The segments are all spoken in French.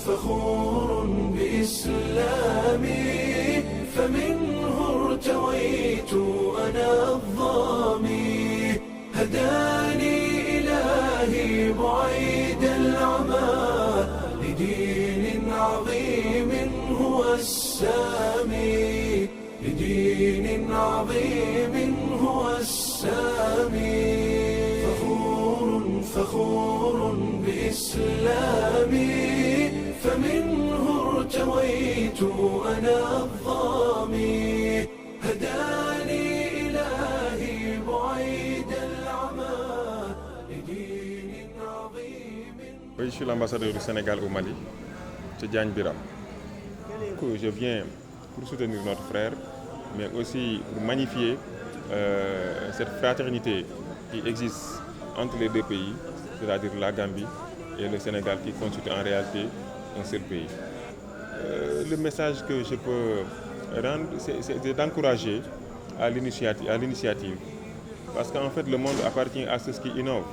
فخور بإسلامي فمنه ارتويت أنا الظامي هداني إلهي بعيد العمى لدين عظيم هو السامي لدين عظيم هو السامي فخور بإسلامي فمنه ارتويت أنا الظامي هداني إلهي بعيد العمى لدين عظيم. Oui, je suis l'ambassadeur du Sénégal au Mali, Diagne Biram. Je viens pour soutenir notre frère, mais aussi pour magnifier cette fraternité qui existe entre les deux pays, c'est-à-dire la Gambie et le Sénégal qui constituent en réalité un seul pays. Le message que je peux rendre, c'est d'encourager à l'initiative. Parce qu'en fait, le monde appartient à ceux qui innovent.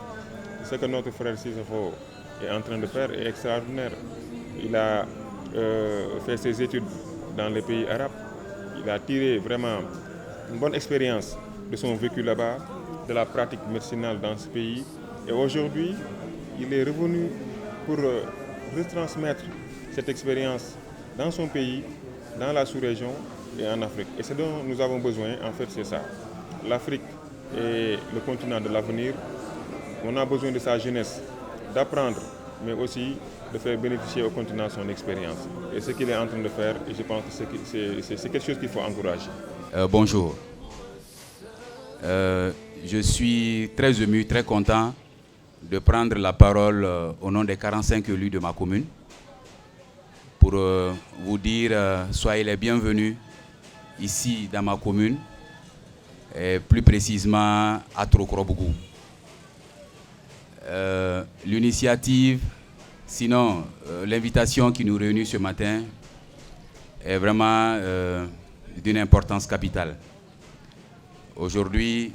Ce que notre frère Sissoko est en train de faire est extraordinaire. Il a fait ses études dans les pays arabes. Il a tiré vraiment une bonne expérience de son vécu là-bas, de la pratique médicinale dans ce pays. Et aujourd'hui, il est revenu pour retransmettre cette expérience dans son pays, dans la sous-région et en Afrique. Et ce dont nous avons besoin, en fait, c'est ça. L'Afrique est le continent de l'avenir. On a besoin de sa jeunesse, d'apprendre, mais aussi de faire bénéficier au continent son expérience. Et ce qu'il est en train de faire, et je pense que c'est quelque chose qu'il faut encourager. Bonjour. Je suis très ému, très content de prendre la parole au nom des 45 élus de ma commune pour vous dire soyez les bienvenus ici dans ma commune, et plus précisément à Trokrobougou. L'initiative, sinon l'invitation qui nous réunit ce matin est vraiment d'une importance capitale. Aujourd'hui,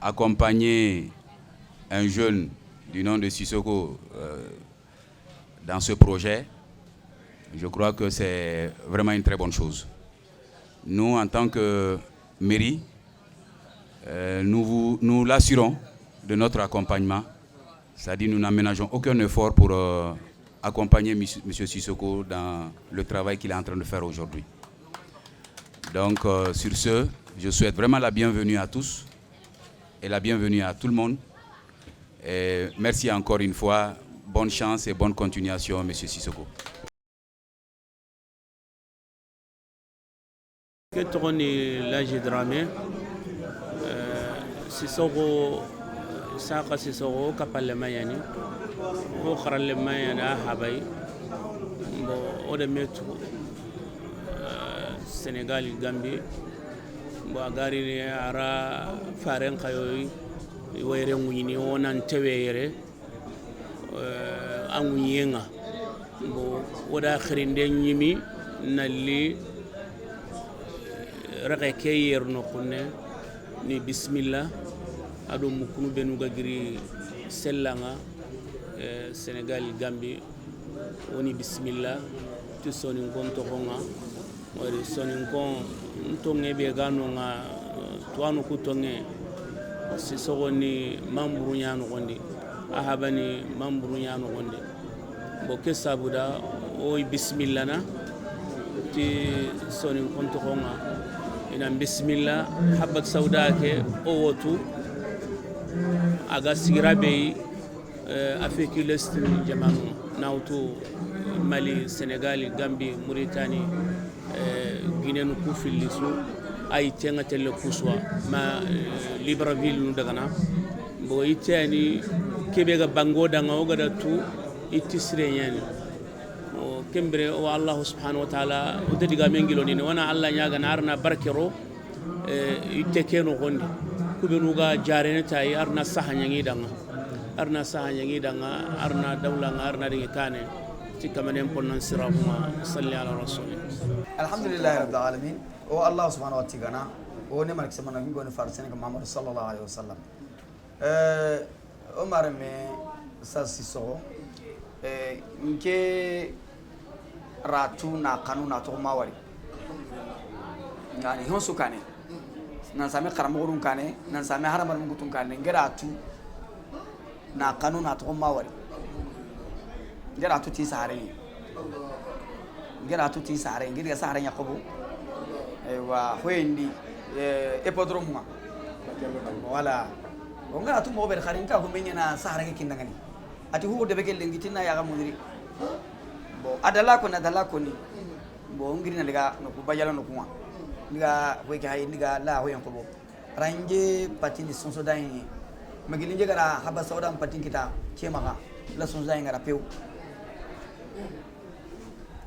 accompagner un jeune du nom de Sissoko dans ce projet, je crois que c'est vraiment une très bonne chose. Nous, en tant que mairie, nous l'assurons de notre accompagnement, c'est-à-dire nous n'aménageons aucun effort pour accompagner M. Sissoko dans le travail qu'il est en train de faire aujourd'hui. Donc, sur ce, je souhaite vraiment la bienvenue à tous et la bienvenue à tout le monde. Et merci encore une fois. Bonne chance et bonne continuation, M. Sissoko. Ketroni Laji Dramé, Sissoko, Saka Sissoko, Kapale Mayani, Okharale Mayani, Ahabay, Odemetu, Sénégal, Gambie, Boagari, Ara, Faren Kayoy, Were Wini, Onan Tewere, Anguyenga, Oda Khirinde Nimi, Nali. Rakeke yerno kunne ni bismillah ado mukunu benuga giri sellanga Sénégal Gambie woni bismillah tu sonin kon to honga wari sonin kon tonge be ganonga tuano ku tonge si sogoni mamburu nyano gondi ahabani mamburu nyano gondi bo kesabuda o bismillah na ti sonin kon to honga ina bismillah habat saudake o wotu aga sigirabe Afrique l'Est jamanu nautu Mali, Sénégal, Gambie, Mauritanie, Guinée nous kufilisu ay tenga tele kuswa ma Libreville nu dagana bo itani kebega bango danga o gada tu itisre yani o kembre o Allah subhanahu wa ta'ala o dediga mengilo ni wana Allah nyaga narna barkero itekeno gondi kubenu ga jarene tay arna sahanyangi danga arna arna dawla arna dingi kane تكمن يمكن نصرهما صلى على رسوله الحمد لله رب العالمين والله سبحانه وتعالى ونمرك سمنا بيقول فارسينك محمد صلى الله عليه وسلم عمر مي ساسيسو nke ratu na kanu na to mawari ngani hon sukane nan sami karamogurun kane nan sami haramar mugutun kane ngeratu na kanu na to mawari ngeratu ti sare ngeratu ti sare ngirga sare yakobo wa hoendi epodrome ma wala o ngeratu mo ber kharin ka ko menyana sare ke kindangani ati hugo debe gelle ngitina ya ga mudiri bo adala ko ni bo ngiri na daga no ko bayala no kuma ndiga we ga ndiga la ho yanko bo ranje patini sonso dai magili njegara haba sawda patin kita kemaga la sonso dai ngara pew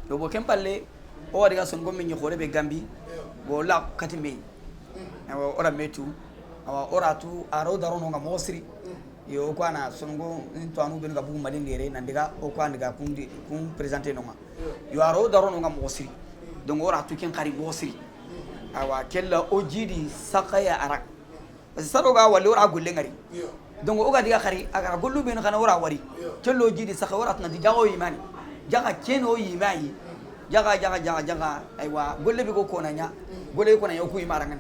do bo kempalle o wadiga son gommi ni khore be gambi bo la katimbe awa ora metu awa ora tu aro darono nga mosri yo ko ana songo to anu ben ga bugu malin dere nan diga o ko andiga kun presenter no ma yo aro darono nga mosri donc ora tu ken khari mosri awa kella o jidi sakaya arak saro ga wali ora gulle ngari donc o ga diga khari aga gollu ben khana ora wari kello jidi sakaya ora tan diga o imani jaga keno yimai jaga aywa golle bi ko konanya golle ko nanya ko imarangan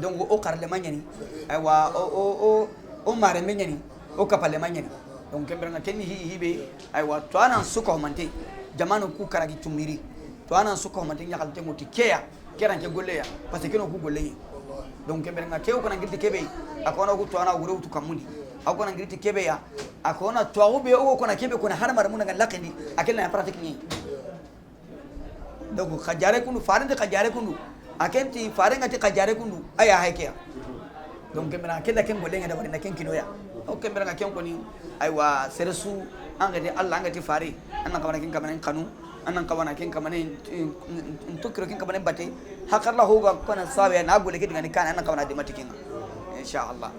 donc o karle manyani aywa o mare menyani o kapale manyani donc kembere kenni hibe aywa to anan suko mante jamanu ku karagi tumiri to anan suko mante nyakal temuti keya keran ke golle ya parce que no ku golle donc kembere kew ko nangirti kebe akona ku to ana wure tu kamuni akona ngirti kebe ya akona to ube o ko na kebe ko na harmar mun ngal lakini akella ya pratique ni donc khajare kundu farinde khajare kundu akenti farenga te khajare kundu aya haikeya donc kembera kella ken golle ngada warina ken kinoya o kembera ken koni aywa seresu angati Allah angati fare anan kawana ken kamane kanu anan kawana ken kamane ntokiro ken kamane bate hakarla hoga kona sawe na golle ke digani kan anan kawana de matikin inshallah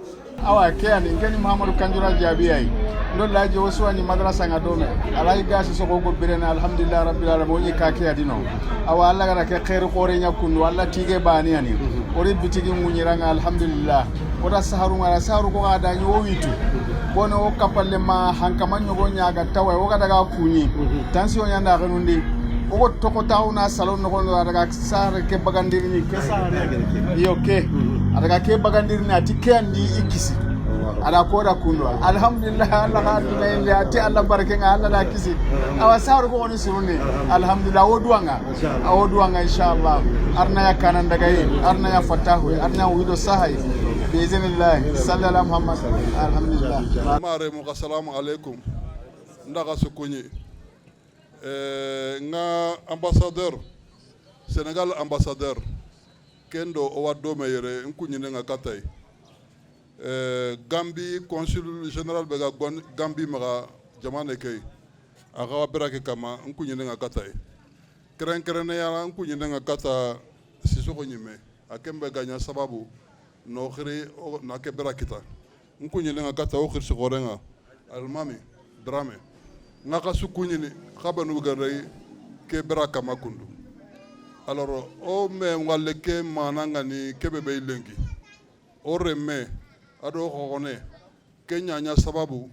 awa keani ngeni Muhammadu Kanjura jabiyai ndo laji woswani madrasa ngadome alay gasi soko go birena alhamdulillah rabbil alamin ka ke adino awa Allah gara ke khair qore nyakundu Allah tige bani ani ori bitigi munyiranga alhamdulillah oda saharu ngara saharu ko ada nyo witu bono o kapalle ma hankama nyogo nyaga tawa o daga kunyi tension yanda ganundi o toko tawna salon no ko daga sare ke bagandiri ni ke sare yo ke daga ke bagandiri na tikendi ikisi ala koda kundwa alhamdulillah Allah ga dunai ati Allah barke nga Allah da kisi awa saru ko oni suruni alhamdulillah o duanga inshallah arna ya kanan daga yi arna ya fatahu arna wido sahai biiznillah sallallahu muhammad alhamdulillah mare mo assalamu alaikum ndaga sukunyi nga ambassadeur Sénégal ambassadeur kendo o waddo meyere nkunyi nga katay Gambie consul général bega Gambie maga jamane kay aga berake kama nkunyi nga katay keren ya nkunyi nga kata sisoko nyime akembe ganya sababu no khiri na ke berakita nkunyi nga kata o khirsi gorenga almami drame ngaka sukunyi ni khabanu garay ke beraka makundu alors o me ngale ke mananga ni kebe be lengi o remme ado khone kenya nya sababu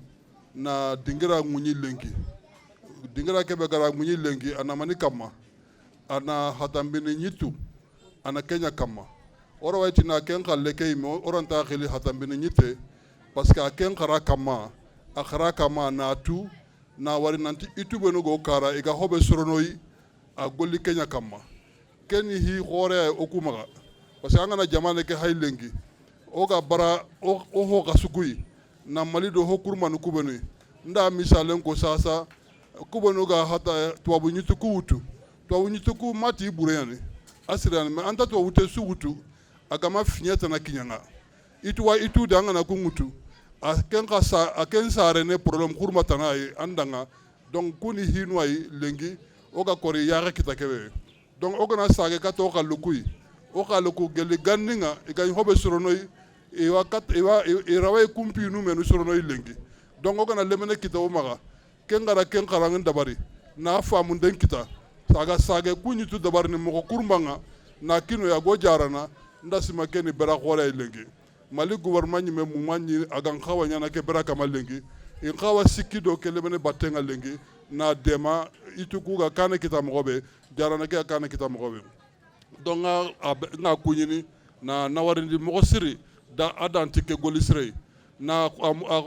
na dingira munyi lengi dingira kebe gara munyi lengi ana mani kama ana hatambini nyitu ana kenya kama oro waiti na ken khalle ke mo oranta khili hatambini nyite parce que ken khara kama akhara kama na tu na wari nanti itube no go kara iga hobe soronoi a golli kenya kama keni hi khore okumaga parce que angana jamane ke hay lengi oga bara o ho ga sukui na malido ho kurmanu kubenu nda misalen ko sasa kubenu ga hata tuwabu nyitu ku mati bureyani asirani me anta to wute suwutu agama finyeta na kinyanga itu danga na kungutu aken sare ne problem kurma tanayi andanga donc kuni hinwai lengi oga kori yara kitakewe donc oga na sage kato oga lukui oga luku geli gandinga iga hobe suronoi irawai kumpi numenu suronoi lengi donc oga na lemene kita omaga kengara kenkarangin dabari na famu den kita sage kunyitu dabari ni moko kurmanga na kino ya go jarana ndasima keni bera khore lengi mali gouvernement nyime mumani agan khawa nyana ke bera kama lengi in khawa sikido ke lemene batenga lengi na dema ituku ga kana kita mogobe jarana ke kana kita mogobe donc nga kunyini na nawarindi mogo siri da adanti ke golisre na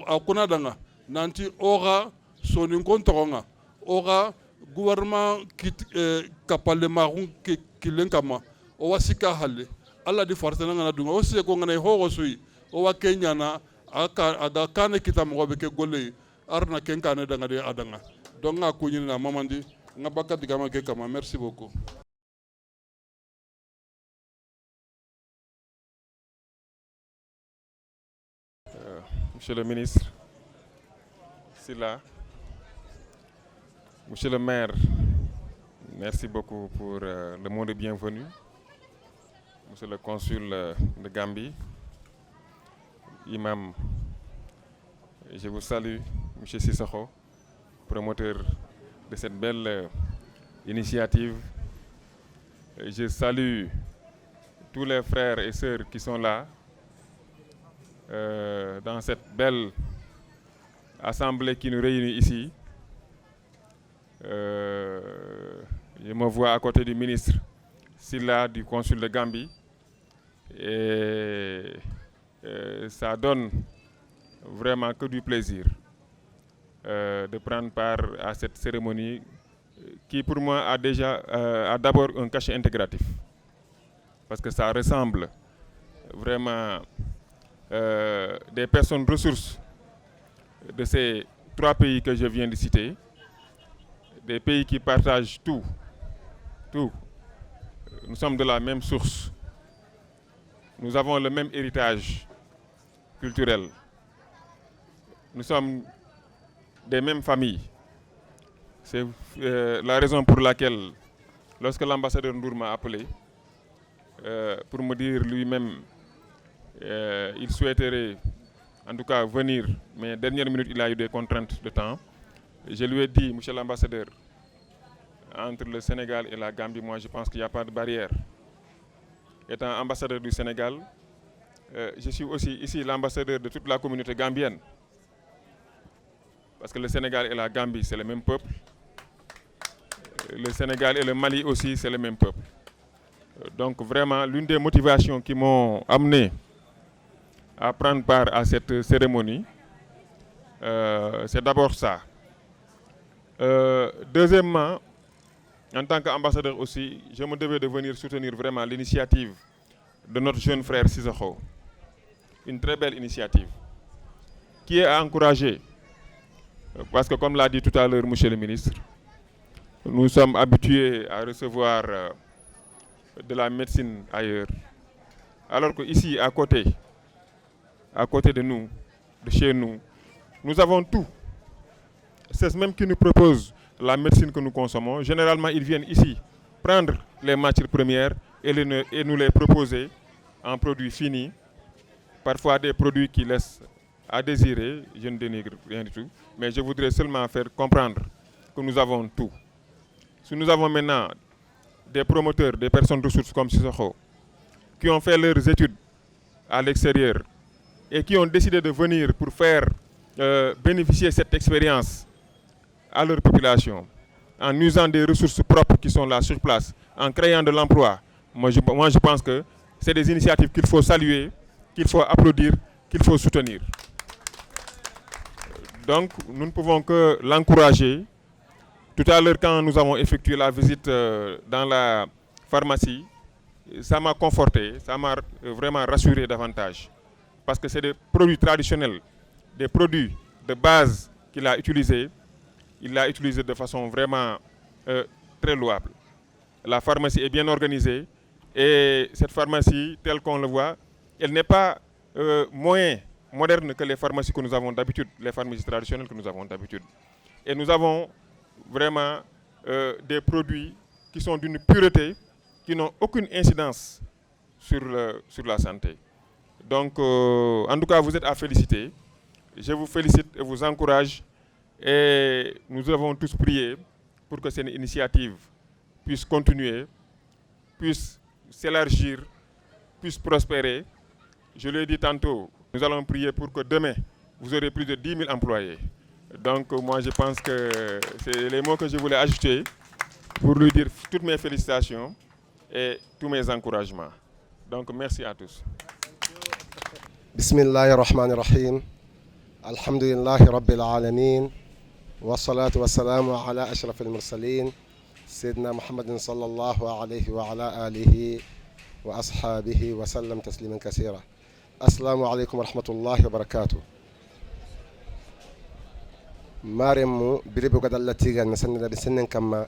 akuna danga nanti oga sonin kontoronga oga gouvernement kapalle magun kilen kama o wasika halle alla di fortana ngana dunga o se ko ngana hogo sui o wa kenya na aga kane kita mogobe ke golle arna ken kane danga de adanga donc nga kunyini na mamandi nga bakati kama ke kama merci beaucoup. Monsieur le ministre Sylla, monsieur le maire, merci beaucoup pour le mot de bienvenue. Monsieur le consul de Gambie, imam, je vous salue, monsieur Sissoko, promoteur de cette belle initiative. Je salue tous les frères et sœurs qui sont là dans cette belle assemblée qui nous réunit ici. Je me vois à côté du ministre Sylla, du consul de Gambie, et ça donne vraiment que du plaisir de prendre part à cette cérémonie qui pour moi a d'abord un cachet intégratif, parce que ça ressemble vraiment des personnes ressources de ces 3 pays que je viens de citer, des pays qui partagent tout. Nous sommes de la même source. Nous avons le même héritage culturel. Nous sommes des mêmes familles. C'est la raison pour laquelle, lorsque l'ambassadeur Ndour m'a appelé pour me dire lui-même il souhaiterait en tout cas venir, mais dernière minute il a eu des contraintes de temps, je lui ai dit, monsieur l'ambassadeur, entre le Sénégal et la Gambie, moi je pense qu'il n'y a pas de barrière. Étant ambassadeur du Sénégal, je suis aussi ici l'ambassadeur de toute la communauté gambienne. Parce que le Sénégal et la Gambie, c'est le même peuple. Le Sénégal et le Mali aussi, c'est le même peuple. Donc vraiment, l'une des motivations qui m'ont amené à prendre part à cette cérémonie, c'est d'abord ça. Deuxièmement, en tant qu'ambassadeur aussi, je me devais de venir soutenir vraiment l'initiative de notre jeune frère Sissoko. Une très belle initiative qui est à encourager. Parce que comme l'a dit tout à l'heure monsieur le ministre, nous sommes habitués à recevoir de la médecine ailleurs. Alors qu'ici, à côté de nous, de chez nous, nous avons tout. C'est même qui nous propose la médecine que nous consommons. Généralement, ils viennent ici prendre les matières premières et nous les proposer en produits finis. Parfois des produits qui laissent à désirer, je ne dénigre rien du tout, mais je voudrais seulement faire comprendre que nous avons tout. Si nous avons maintenant des promoteurs, des personnes ressources comme Sissoko, qui ont fait leurs études à l'extérieur et qui ont décidé de venir pour faire bénéficier cette expérience à leur population, en usant des ressources propres qui sont là sur place, en créant de l'emploi, moi je pense que c'est des initiatives qu'il faut saluer, qu'il faut applaudir, qu'il faut soutenir. Donc nous ne pouvons que l'encourager. Tout à l'heure, quand nous avons effectué la visite dans la pharmacie, ça m'a conforté, ça m'a vraiment rassuré davantage. Parce que c'est des produits traditionnels, des produits de base qu'il a utilisés. Il l'a utilisé de façon vraiment très louable. La pharmacie est bien organisée et cette pharmacie, telle qu'on le voit, elle n'est pas moins moderne que les pharmacies que nous avons d'habitude, les pharmacies traditionnelles que nous avons d'habitude. Et nous avons vraiment des produits qui sont d'une pureté, qui n'ont aucune incidence sur la santé. Donc, en tout cas, vous êtes à féliciter. Je vous félicite et vous encourage. Et nous avons tous prié pour que cette initiative puisse continuer, puisse s'élargir, puisse prospérer. Je l'ai dit tantôt, nous allons prier pour que demain, vous aurez plus de 10 000 employés Donc moi je pense que c'est les mots que je voulais ajouter pour lui dire toutes mes félicitations et tous mes encouragements. Donc merci à tous. Bismillahir Rahmanir Rahim. Alhamdulillahi Rabbil Alamin. Wassalatu wassalamu ala ashrafil mursalin. Sayyidina Muhammadin sallallahu alayhi wa ala alihi wa ashabihi wa sallam tasliman kaseera. Assalamu alaikum wa rahmatullahi wa barakatuh. Maremu biribu gadalla tiga na sanna bi sennen kamma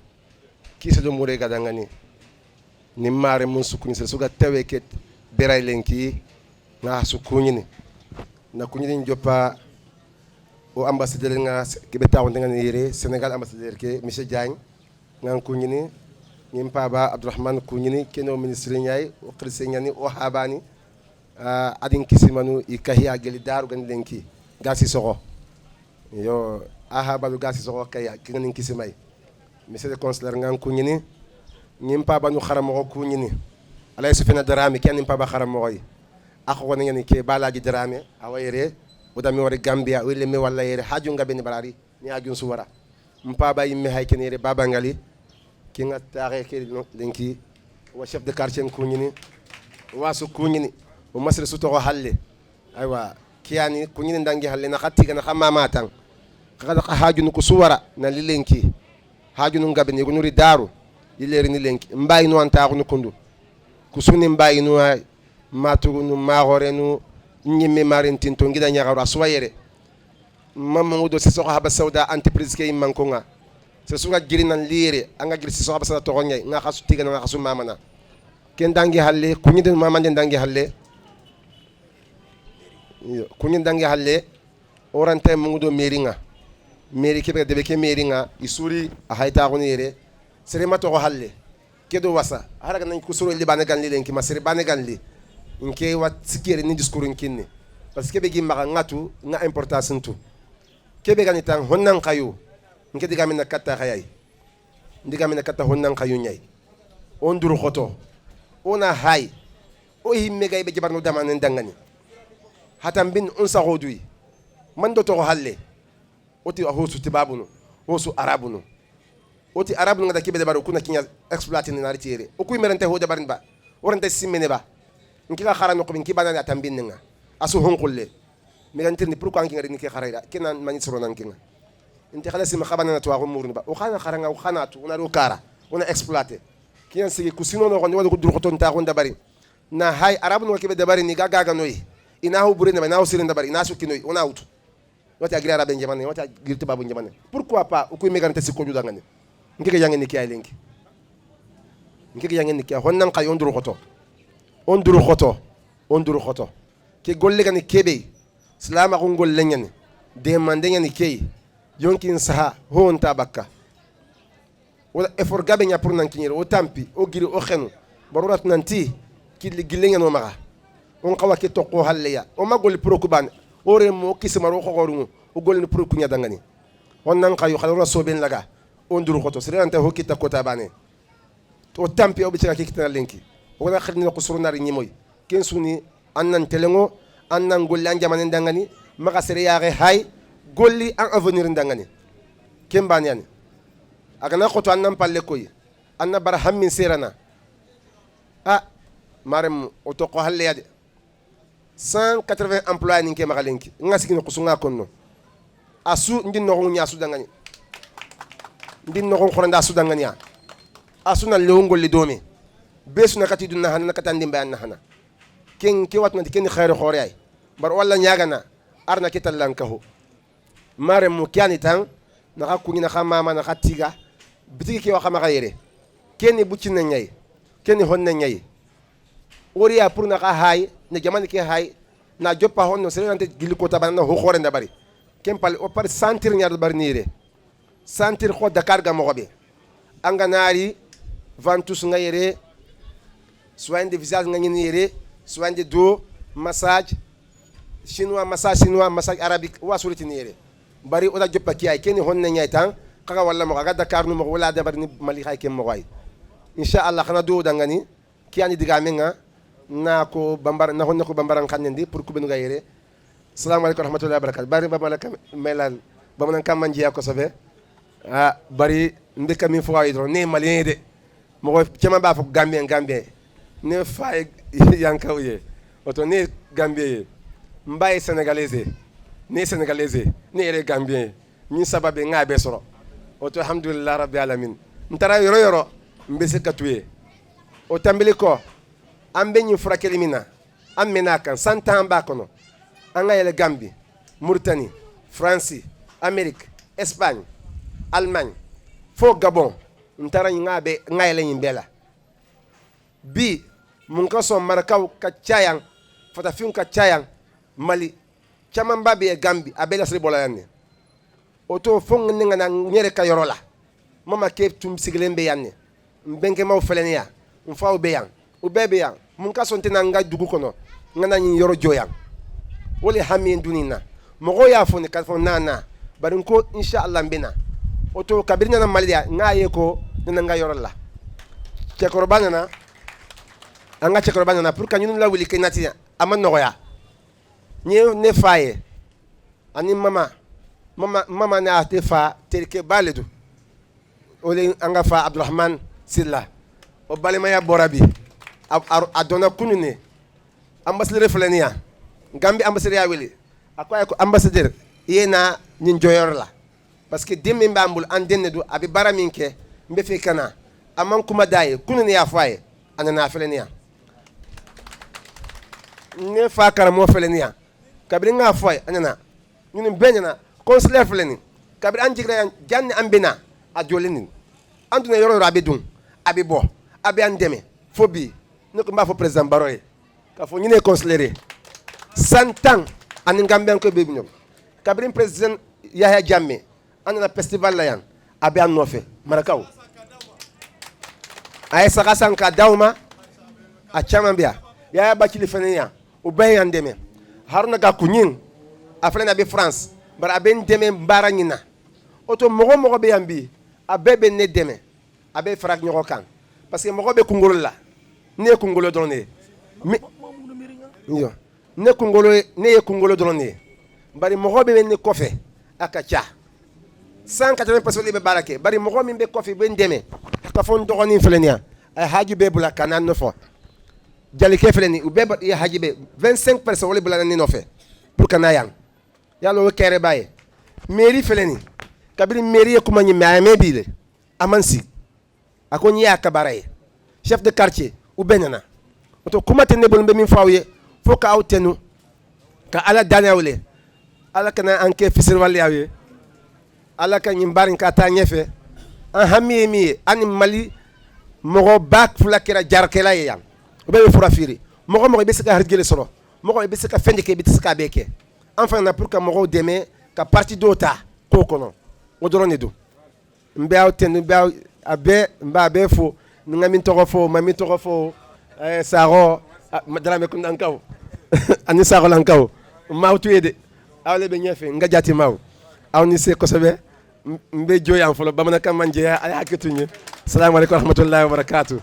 kisa do mure gadangani ni maremu sukuni se suga taweket beray lenki nga sukuni ni na kunyi jopa o ambassadeur nga kebe taw ngani yere Sénégal ambassadeur ke monsieur Diagne nga kunyi ni nimpa ba Abdourahmane kunyi ni keno ministre nyay o khirse nyani o habani adin kisimanu ikahiya geli daru gan lenki gasi sogo yo aha balu gasi sogo kaya kingani kisimay monsieur le consulat ngan kunyini nimpa banu kharamo kunyini alay sufina darami ken nimpa ba kharamo yi akko ngani ke balaji darami awayre udami wari Gambia wile mi walla yere haju ngabe ni barari ni ajun suwara mpa ba yimme hay ken yere baba ngali kinga taare ke lenki wa chef de quartier kunyini wasu kunyini o masre suto ko halle aywa kiyani kunyini ndangi halle na khatti kana khamama tan kada haju ko suwara na lilenki haju nu ngabe ni ko nuri daru yileri ni lenki mbay no anta ko kundu kusuni mbay no matu no magore no nyimmi marintin to ngida nyaaro aswayere mamma do se soko haba sauda entreprise ke mankonga se suga girinan lire anga giri se soko haba sauda to ngay nga khasu tiga nga khasu mamana ken dangi halle kunyide mamande dangi halle kunyide dangi halle orante mungudo meringa meri kebe debe ke meringa isuri a hayta ko nire sere mato ko halle kedo wasa haraga nan kusuro libane ganli lenki masere bane ganli nke wat sikere ni discours kinni parce que be gi maga ngatu nga importance ntu kebe gani tan honnan kayo nke diga min katta khayay diga min katta honnan kayo nyay on duru khoto ona hay o himme gay be jabarno damane dangani hatam bin on sa rodui man do to halle oti hosu tibabuno hosu arabuno oti arabu ngada kibe de baro kuna kinya exploiter ni naritiere o kuy merante ho de barin ba orante simene ba nkila kharano ko bin kibana na tambin nga asu honkulle mi gantir ni pourquoi ngi ngari ni ki kharayda kenan mani soro nan kinga inti khala sim khabana na to ko murni ba o khana kharanga o khana tu una ro kara una exploiter kiyan sigi kusino no ko ni wala ko dur ko ton ta ko ndabari na hay arabu no kibe de bari ni gaga noy ina hu burina ba na usirin dabari ina su kinoy una utu wata agri arabe njamane wata girti babu njamane pourquoi pas o kuy megante si ko juda ngane ngike yangen ni kay lenki ngike yangen ni kay honnan kay onduru khoto onduru khoto ke golle gani kebe salama ko golle ngani demande ngani kay yonkin saha ho onta bakka wala effort gabe nya pour nan kinyero o tampi o giri o khenu barurat nanti kili gillenga no maga on kawa ke tokko halleya o magol prokuban ore mo kisimaro ko gorungu o golni proku nya dangani honnan kayo khalura soben laga onduru khoto sirante ho kita kota bane to tampi o bicara kikita lenki o na khadni ko surunari nyimoy ken suni annan telengo annan golli an jamane dangani maga sere yaare hay golli en avenir dangani ken banyani agana khoto annan palle koy anna barham min serana marem o to ko halle yade 180 employés ni ke maga lenki ngasiki no kusunga konno asu ndin no nya su dangani ndin no khoranda su dangani ya asuna lewngol li domi besuna kati dunna hanna katandi bayan hana ken ke watna ken khairu khore ay bar walla nyagana arna kitallan kahu mare mu kyani tan na ka kunyina khama mana khatiga bitigi ke wa khama khayre ken bucina nyay ken honna nyay oriya pour na ka hay ne jamani ke hay na joppa honno serante giliko tabana ho khore ndabari ken pal o par sentir nyar bar nire sentir kho Dakar ga mo be anganari ventus ngayere soin de visage ngani yere soin de dos massage chinois massage arabique wa suriti nire bari oda joppa ki ay ken honne nyay tan kaga walla mo kaga Dakar no mo wala da bari ni mali khay ken mo way inshallah khana do dangani ki ani diga menga na ko bambar na honne ko bambaran khanendi pour ko benu gayere assalamu alaykum wa rahmatullahi wa barakatuh bari baba la melan bamanankan man jeeya kosɛbɛ bari n bɛ ka min fɔ aw ye dɔrɔn ne ye maliyɛn ye dɛ mɔgɔ caman b'a fɔ gambiyɛn ne fa ye yankaw ye o to ne ye gambiyɛn ye n ba ye sénégalais ye ne ye sénégalais ye ne yɛrɛ ye gambiyɛn ye min sababu n k'a bɛɛ sɔrɔ o to alhamdulilahi rabi alamin n taara yɔrɔ yɔrɔ n bɛ se ka tu ye o tanbili kɔ an bɛ ɲin furakɛli min na an mɛnna a kan 100 ans b'a kɔnɔ an ka yɛlɛ Gambi Mauritanie France Amérique Espagne Allemagne fo Gabon n taara ɲin n ka yɛlɛ ɲin bɛɛ la bi mun ka sɔn marakaw ka ca yan fatafinw ka ca yan Mali caman ba bɛ Gambi a bɛɛ lasiri bɔra yan ne o to fo ne ka na n yɛrɛ ka yɔrɔ la mama ke tun sigilen bɛ yan ne n bɛnkɛmaw filɛ ni yan n faw bɛ yan u bɛɛ bɛ yan mun ka sɔn tɛna n ka dugu kɔnɔ n ka na ɲin yɔrɔ jɔ yan o le hami ye duni na mɔgɔw y'a fɔ ne ka fɔ na bari n ko inshallah n bɛ na o to kabini nana Mali yan n k'a ye ko ne na n ka yɔrɔ la cɛkɔrɔba nana an ka cɛkɔrɔba nana pour que ɲininu lawuli kɛ nati a ma nɔgɔya n ye ne fa ye ani mama ne a tɛ fa terikɛba le don o le an ka fa Abdurahman Silla o balimaya bɔra bi a dɔnna kunun ne ambassadeur filɛ nin yan Gambi ambassadeur y'a wele a ko ambassadeur i ye na nin jɔyɔrɔ la parce que den min b'an bolo an den de don a bɛ baara min kɛ n bɛ fɛ ka na a man kuma d'a ye kunun ne y'a fɔ a ye a nana a filɛ nin yan ne fa karamɔgɔ filɛ nin yan kabini n k'a fɔ a ye a nana ɲini bɛɛ ɲɛna consulaire filɛ nin kabini an jiginna yan jan ni an bɛ na a jɔlen nin an donna yɔrɔ yɔrɔ a bɛ dun a bɛ bɔ a bɛ an dɛmɛ fo bi ne ko n b'a fɔ président Baro ye k'a fɔ ɲini ye consulaire ye 100 ans ani Gambien ko bɛ ɲɔgɔn kabini président Yahya Jammeh an nana festival la yan a bɛ an nɔfɛ marakaw a ye saga san k'a d'aw ma a caman bɛ yan Yaya Bacili fana yan o bɛɛ ye an dɛmɛ Haruna Gakuɲin a filɛ nin a bɛ France bari a bɛ n dɛmɛ baara ɲin na o to mɔgɔ mɔgɔ bɛ yan bi a bɛɛ bɛ ne dɛmɛ a bɛ fara ɲɔgɔn kan parce que mɔgɔ bɛ kunkolo la ne ye kunkolo dɔrɔn de ye ne ye kunkolo dɔrɔn de ye bari mɔgɔ bɛ ne kɔfɛ a ka ca 180 personnes bɛ baara kɛ bari mɔgɔ min bɛ kɔfɛ bɛ n dɛmɛ ka fɔ n dɔgɔnin filɛ nin yan a ye haji bɛɛ bila ka na n nɔfɛ Jalikɛ filɛ nin u bɛɛ ye haji bɛ 25 personnes wale bila ne nɔfɛ pour que na yan yala o kɛrɛ b'a ye mairie filɛ nin kabini mairie ye kuma ɲin mɛ a ye mɛn bi le a man sigi a ko n y'a ka baara ye chef de quartier u bɛɛ nana o to kuma tɛ ne bolo n bɛ min fɔ aw ye fo k'aw tɛnu ka ala danni aw le ala kana an kɛ fisiriwale aw ye ala ka ɲin baara in ka taa ɲɛfɛ an hami ye min ye an ni Mali mɔgɔ ba fila kɛra jarakɛla ye yan o bɛɛ bɛ fura feere mɔgɔ mɔgɔ i bɛ se ka harijeli sɔrɔ mɔgɔ i bɛ se ka fɛn de kɛ i bɛ se k'a bɛɛ kɛ an fana na pour que mɔgɔw dɛmɛ ka parti dɔw ta k'o kɔnɔ o dɔrɔn de don n bɛ aw tɛnu n b'a bɛɛ fo ni n ka min tɔgɔ fɔ ma min tɔgɔ fɔ Sakɔ Daramɛ Kuntankaw ani Sakɔlankaw n m'aw to ye dɛ aw le bɛ ɲɛfɛ n ka jatimaw aw ni se kosɛbɛ n bɛ jɔ yan fɔlɔ bamanankan man jɛya a y'a hakɛ to n ye salamu aleykum rahmatulahi wa barakatu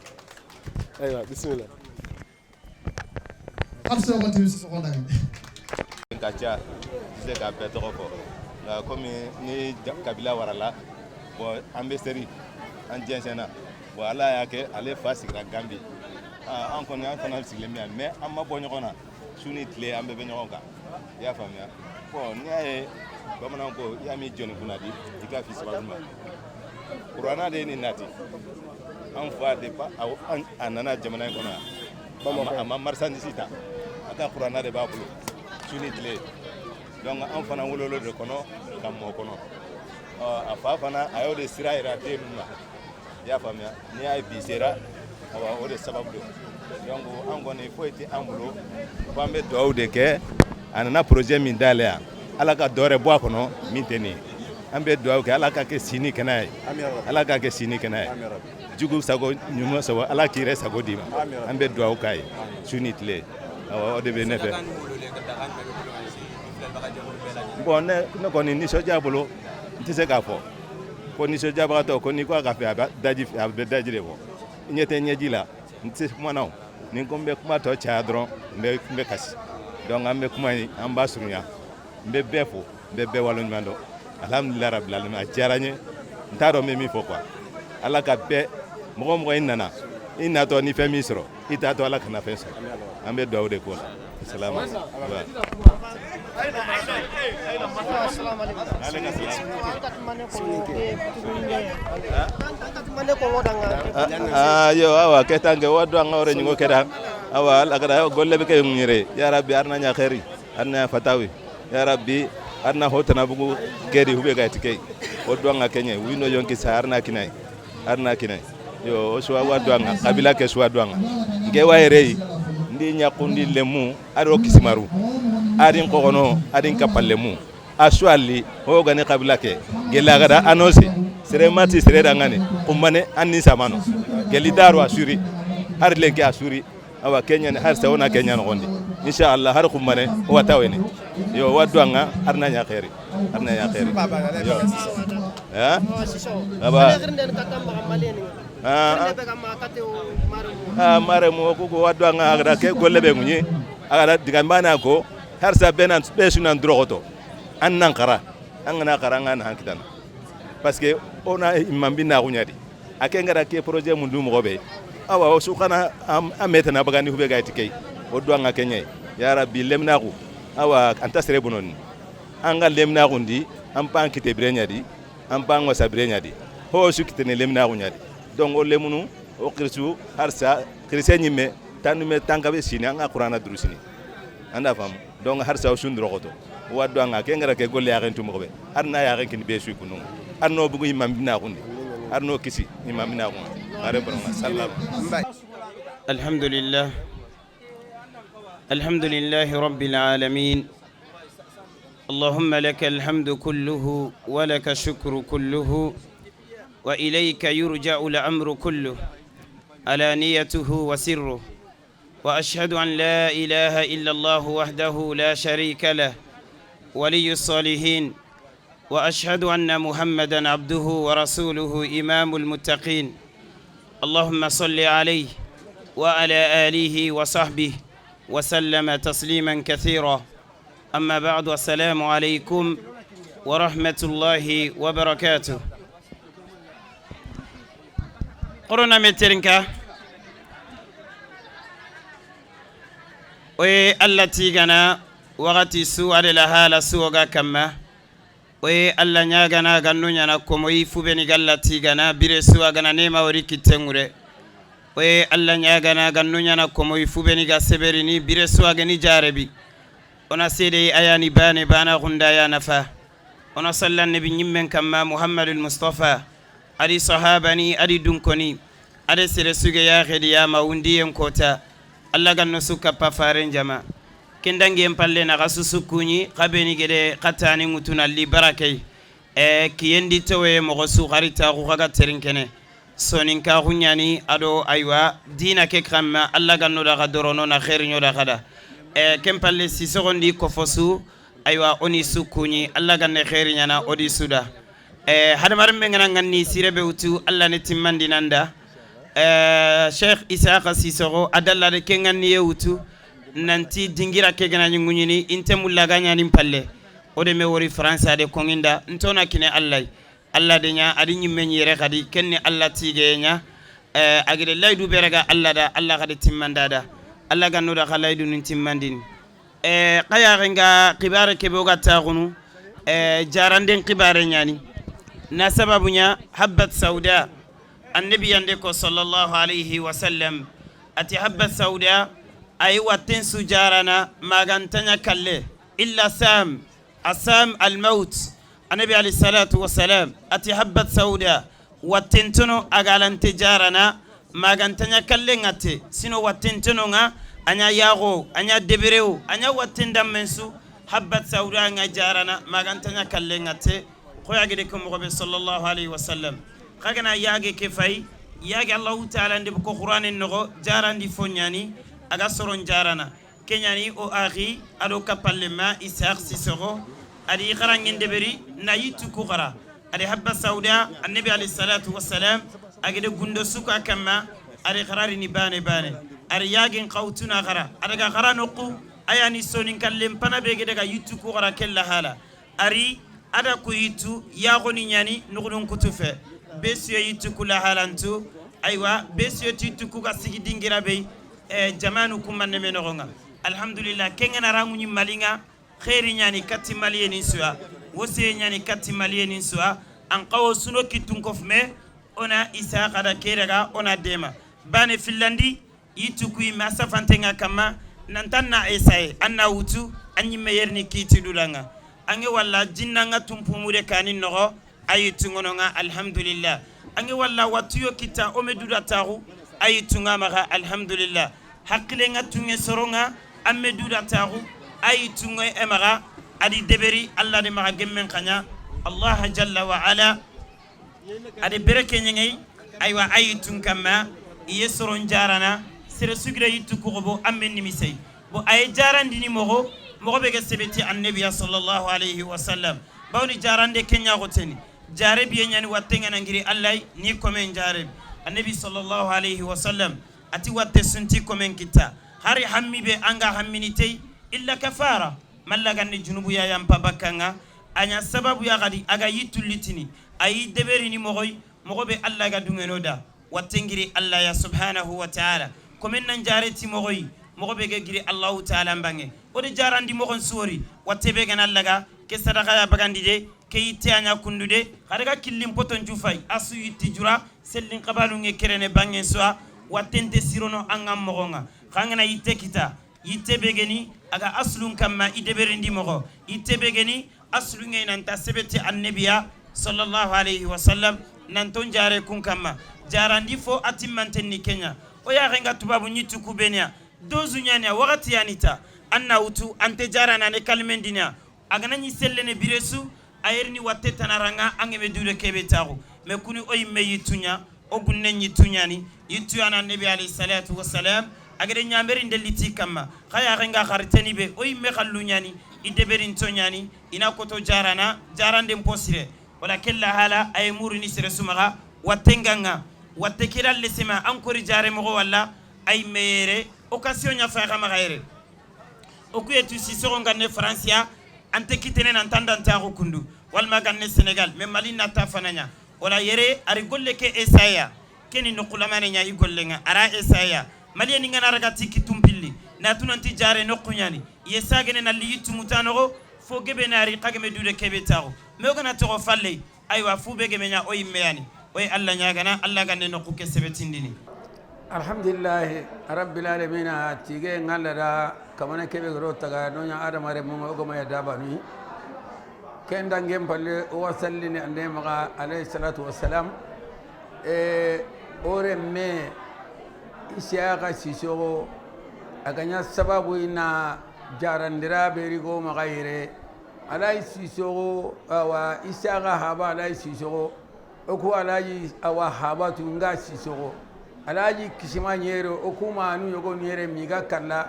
ayiwa bisimila ka ca se ka bɛɛ tɔgɔ fɔ nka komi ni kabila warala bon an bɛ seri an jɛnsɛnna bon ala y'a kɛ ale fa sigira Gambi an kɔni an fana sigilen bɛ yan mais an ma bɔ ɲɔgɔn na su ni tile an bɛɛ bɛ ɲɔgɔn kan i y'a faamuya bon n'i y'a ye bamananw ko i y'a min jɔnni kunna di i k'a fi sababu ma kuranna de ye nin nati an fa de a nana jamana in kɔnɔ yan a ma marchandise ta a ka kuranna de b'a bolo su ni tile donc an fana wolola de kɔnɔ ka mɔ kɔnɔ a fa fana a y'o de sira yira den ninnu na i y'a faamuya n'i y'a ye bi sera o de sababu don donc an kɔni foyi tɛ an bolo fo an bɛ dugawu de kɛ a nana projet min dayɛlɛ yan ala ka dɔ wɛrɛ bɔ a kɔnɔ min tɛ nin ye an bɛ dugawu kɛ ala ka kɛ sini kɛnɛ ye ala ka kɛ sini kɛnɛ ye jugu sago ɲuman sago ala k'i yɛrɛ sago d'i ma an bɛ dugawu k'a ye su ni tile o de bɛ ne fɛ bon ne kɔni nisɔndiya bolo n tɛ se k'a fɔ ko nisɔndiyabagatɔ ko n'i ko a ka fɛ a bɛ daji de fɔ n ɲɛ tɛ ɲɛji la n tɛ kuma na ni ko n bɛ kuma tɔ caya dɔrɔn n bɛ kasi donc an bɛ kuma in an b'a surunya n bɛ bɛɛ fo n bɛ bɛɛ waleɲuman dɔn alhamdulillah rabbil alamin a diyara n ye n t'a dɔn n bɛ min fɔ quoi ala ka bɛɛ mɔgɔ mɔgɔ i nana i natɔ ni fɛn min sɔrɔ i t'a to ala kana fɛn sɔrɔ an bɛ duwawu de k'o la salamu yo awa ketange wa duwanga ore ñingo keda awa ala kada golle be kay ngire ya rabbi arna nya khairi arna fatawi ya rabbi arna hotana bugu gedi hube ga tikay o duwanga kenye wino yonki sa arna kinay yo o suwa wa duwanga kabila ke suwa duwanga nge wayre ndi nyakundi lemu aro kisimaru adin kogono adin kapallemu aswali ho gane kabila ke gela gada annonce sere mati sere dangane kumane anni samano geli daru asuri har lenke asuri awa kenya har sawna kenya no gondi inshallah har kumane o tawene yo wadwanga arna nya khairi yo baba mare mo ko wadwanga agada ke golle be munyi agada digambana ko har sa benan besunan drogoto annan kara an gana karanga na hankitan parce que ona imam bina kunyadi akengara ke projet mundu mo be awa su kana ametana bagani hube ga tikay o do nga kenye ya rabbi lemna ku awa anta sere bonon anga lemna ku ndi am pan kite brenyadi am pan wasa brenyadi ho su kitene lemna ku nyadi donc o lemunu o kirsu harsa kirsenyi me tanume tangabe sini anga qur'ana drusini anda fam donc harsa o sundro goto waddo anga kengara ke golle yaken tumo be arna yaken kin be su kunu arno bugu imam bina kundi arno kisi imam bina kundi are barama sallam الحمد لله رب العالمين اللهم لك الحمد كله ولك الشكر كله وإليك يرجع الأمر كله علانيته وسره وأشهد أن لا إله إلا الله وحده لا شريك له ولي الصالحين وأشهد أن محمدا عبده ورسوله إمام المتقين اللهم صل عليه وعلى آله وصحبه وسلم تسليما كثيرا أما بعد السلام عليكم ورحمة الله وبركاته قرنا مترنكا والتي جنا وغتي سوء لها لسوء كما alla nyagana gannu nyana komoyi fubeni gallati gana bire suwa gana nema wari kitengure alla nyagana gannu nyana komoyi fubeni ga seberini bire suwa gani jarebi ona sede ayani bana gunda ya nafa ona sallan nabi nyimmen kamma muhammadul mustafa adi sahabani adi dunkoni adi sere suge ya khedi ya mawundi en kota alla gannu suka pafaren jama kendangi empalle na gasusu kunyi qabeni gede qatani mutuna li barakay kiyendi towe mo su kharita ko kaga terinkene sonin ka hunyani ado aywa dina ke kramma alla ganno da gadorono na khair nyoda kada kempalle si secondi ko fosu aywa oni sukunyi alla ganne khair nyana odi suda hadamar mengana nganni sirebe utu alla ne timmandi nanda Sheikh Isaaqa Sisoko adalla de kenganni yewutu nanti dingira ke gana nyunyini inte mulaga nyani palle ode me wori France ade konginda ntona kine Allah de nya adi nyimmenyi re kadi kenne Allah tige nya agide laydu berega Allah kadi timmandada Allah ganno da khalaydu nin timmandin qaya renga qibare ke boga taagunu jaranden qibare nyani na sababunya habbat sauda annabi yande ko sallallahu alayhi wa sallam ati habbat sauda ay watin sujarana magantanya kalle illa sam asam almaut annabi alayhi salatu wassalam ati habbat sauda watin tuno agalan tijarana magantanya kalle ngate sino watin tuno nga anya yago anya debereu anya watin dammensu habbat sauda nga jarana magantanya kalle ngate ko yagide ko mo sallallahu alayhi wasallam kagana yage ke fay yage allah ta'ala ndi ko qur'anin no jarandi fonyani aga soron jarana kenyani o akhi ado kapallema Isaaqa Sisoko adi kharangende beri nayitu ku khara adi habba sauda annabi alayhi salatu wassalam agede gundo suka kama adi kharari ni bane adi yagin qawtuna khara adaga khara noqu ayani sonin kallem pana bege daga yitu ku khara kella hala ari ada ku yitu ya goni nyani nugudun kutufe besiyo yitu kula halantu aywa besiyo titu ku ga sigi dingira be jamanu kumanne menogonga alhamdulillah kengena rangunyi malinga khairi nyani katti maliyeni suwa wose nyani katti maliyeni suwa an qawo suno kitun kofme ona isa kada kerega ona dema bane filandi yitu ku ma safantenga kama nantanna esaye anna wutu anyi meyerni kiti dulanga ange walla jinnanga tumpumude kanin nogo ayitu ngononga alhamdulillah ange walla watuyo kita o meduda taru ayitu ngamaga alhamdulillah hakkilenga tunge soronga ameduda taru ayitu ngoy emaga adi deberi allah de maga gemmen kanya allah jalla wa ala adi bereke nyengay aywa ayitu kama yesoron jarana sere sugira yitu kugo amen nimisay bo ay jarandi ni mogo be ga sebeti annabi sallallahu alayhi wa sallam bawni jarande kenya goteni jare biye nyani wattenga ngiri allah ni komen jare annabi sallallahu alayhi wa sallam ati watte sunti komen kita hari hammi be anga hamminitei illa kafara mallaga ni junubu ya yampa bakanga anya sababu ya gadi aga yitulitini ayi deberi ni mogoy be allah ga dungenoda wattengiri allah ya subhanahu wa ta'ala komen nan jare ti mogoy be ga giri allah ta'ala mbange odi jarandi mogon suwori wattebe gan allaga ke sadaka ya bagandi de ke yitte anya kundude hadaga killim poton jufay asu yitti jura sellin qabalu nge kerene bangen soa wattente sirono angam mogonga khangana yitte kita yitte begeni aga aslun kamma ideberindi mogo yitte begeni aslu nge nanta sebeti annabiya sallallahu alayhi wa sallam nanton jare kun kamma jarandi fo atimmantenni kenya o ya renga tubabu nyitu kubenya dozu nyanya wakati yanita anna utu ante jarana ne kalmendina agana ni sellene biresu ayerni watte tanaranga angebe dure kebe tagu me kuni oy meyitunya o gunne nyitunyani yituyana nabi alayhi salatu wassalam agade nyamberi ndeliti kama khaya renga kharteni be oy me khallunyani ideberin tonyani ina koto jarana jarande mposire wala kella hala ay murini sire sumaga wattenganga watte kiral lesema ankori jare mo wala ay mere occasion nya fa kama gaire okuyetu sisoro ngane francia ante kitene nan tandanta ko kundu walma ganne senegal me mali nata fananya wala yere ari golle ke esaya keni no kulamane nya igollenga ara esaya mali ni ngana raga tiki tumpilli na tunanti jare no kunyani yesagene na liyitu mutano fo gebe nari kageme dude kebe tago me ogana to falle aywa fu be geme nya o yimmeyani oy alla nya gana alla ganne no kuke sebetindini alhamdulillah rabbil alamin tige ngala kamana kebe gro taga nonya adama re mo ogoma ya dabani kenda ngem palle o wasallini ande maga alayhi salatu wassalam ore me isiaga sisoro aganya sababu ina jarandira berigo magaire alayhi sisoro awa isiaga haba alayhi sisoro oku alayhi awa haba tunga sisoro alaji kishima nyero okuma anu yogo nyere miga kala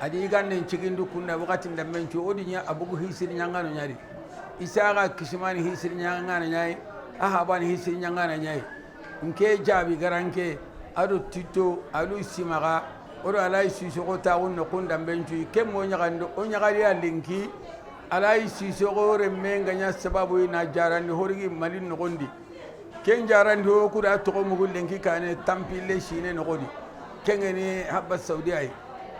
adi gande chigindu kunna wakati ndamenchu odinya abugu hisiri nyangano nyari isaga kishimani hisiri nyangano nyai ahabani hisiri nyangano nyai nke jabi garanke adu tito adu simaga odo alai sisoko taun no kunda mbenchu kemo nyagando onyagari ya linki alai sisoko remenga nya sababu ina jarani horigi malin no gondi ken jarandi o kuda to mugul lenki kane tampile shine no godi kengeni habba saudi ay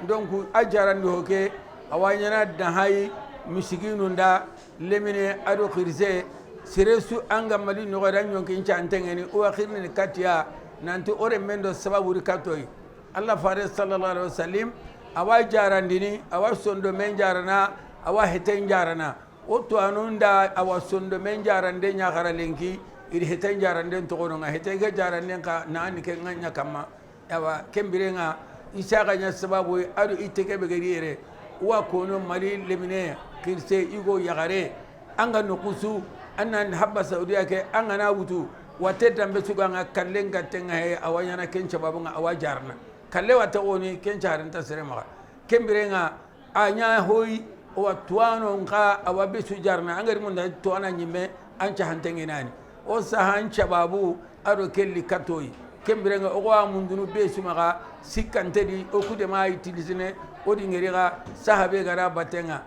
donc a jarandi ho ke awanyana da hay misiginu nda lemine ado khirse siresu anga mali no goda nyonki incha antengeni o akhirni katia nanti ore mendo sababu rikatoy allah faris sallallahu alaihi wasallam awa jarandini awa sondo men jarana awa heten jarana o to anunda awa sondo men jarande nya khara lenki iri heten jaranden to gono nga heten ga jaranden ka nani ke nganya kama yawa kembire nga isaka nya sababu adu iteke be gariere wa kono mali lemine kirse igo yagare anga nukusu annan habba saudiya ke anga na wutu wate dambe suga nga kallenga tenga he awanyana kencha babu nga awajarna kalle wata oni kencha haranta serema kembire nga anya hoyi o tuano nga awabe sujarna angari munda tuana nyime ancha hantengenani o sahan chababu ado kelli katoyi kembirenga o wa mundunu be sumaga sikantedi o kude ma utilisene o dingeriga sahabe gara batenga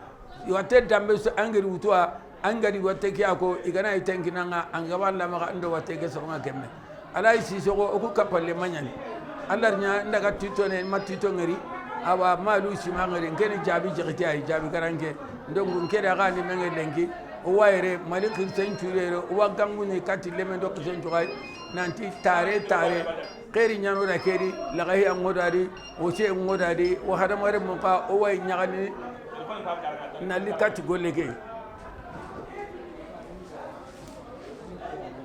yote dambe so angeri utwa angadi watte ki ako igana itenkinanga angaba la maga ndo watte ke songa kemme alay Sissoko oku kapalle manyani Allah nya ndaga tito ne matito ngari awa malu sima ngari ngene jabi jigiti ay jabi garange ndongu ngere ga ni menge lengi o wayre malik centurero o wagangu ni kati leme do centuray nanti tare keri nyano da keri lagahi angodari o se ngodari o hadamare mon ka o way nyagani nali kati golege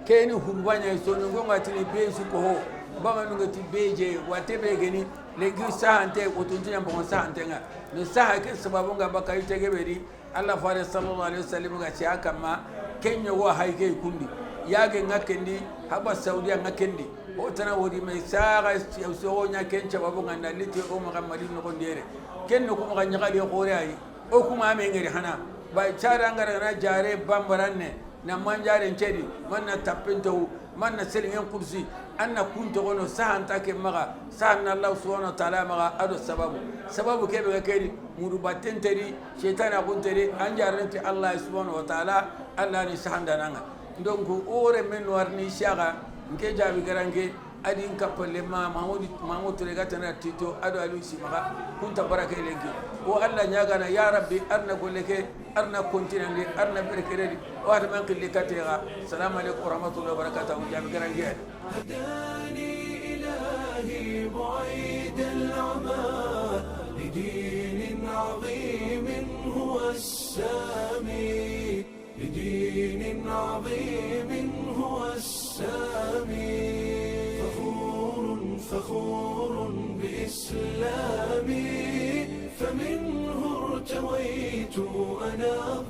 keni hurbanya sonu gonga tini besu ko ho bama nunga ti beje wate begeni legi sahante o tuntinya bon sahante nga no saha ke sababu nga bakai tege beri Allah fare sallallahu alaihi wasallam ga ci aka ma kenyo wa haike kundi yage ngakendi haba saudiya ngakendi o tana wodi mai saga so nya kencha babu nga naliti o muhammadin no ndere kenno ko ga nyagali ko reai o kuma me ngari hana ba cara ngara na jare bambaranne na manjare ncedi manna tappento manna selingen kursi anna kunto gono sahanta ke maga sahanna Allah subhanahu wa ta'ala maga ado sababu kebe ga kedi mudu battenteri shaytana kunteri anjarante Allah subhanahu wa ta'ala Allah ni sahanda nanga donc ore men warni shaga nke jabi garange adin kapalle ma mahmud rega tana tito ado alusi maga kunta baraka lenki o Allah nyaga na ya rabbi arna goleke arna kontinande arna berkeredi o hada man qilli katega assalamu alaikum warahmatullahi wabarakatuh jabi garange هداني إلهي بعيد العمى لدين عظيم هو السامي لدين عظيم هو السامي فخور بإسلامي فمنه ارتويت أنا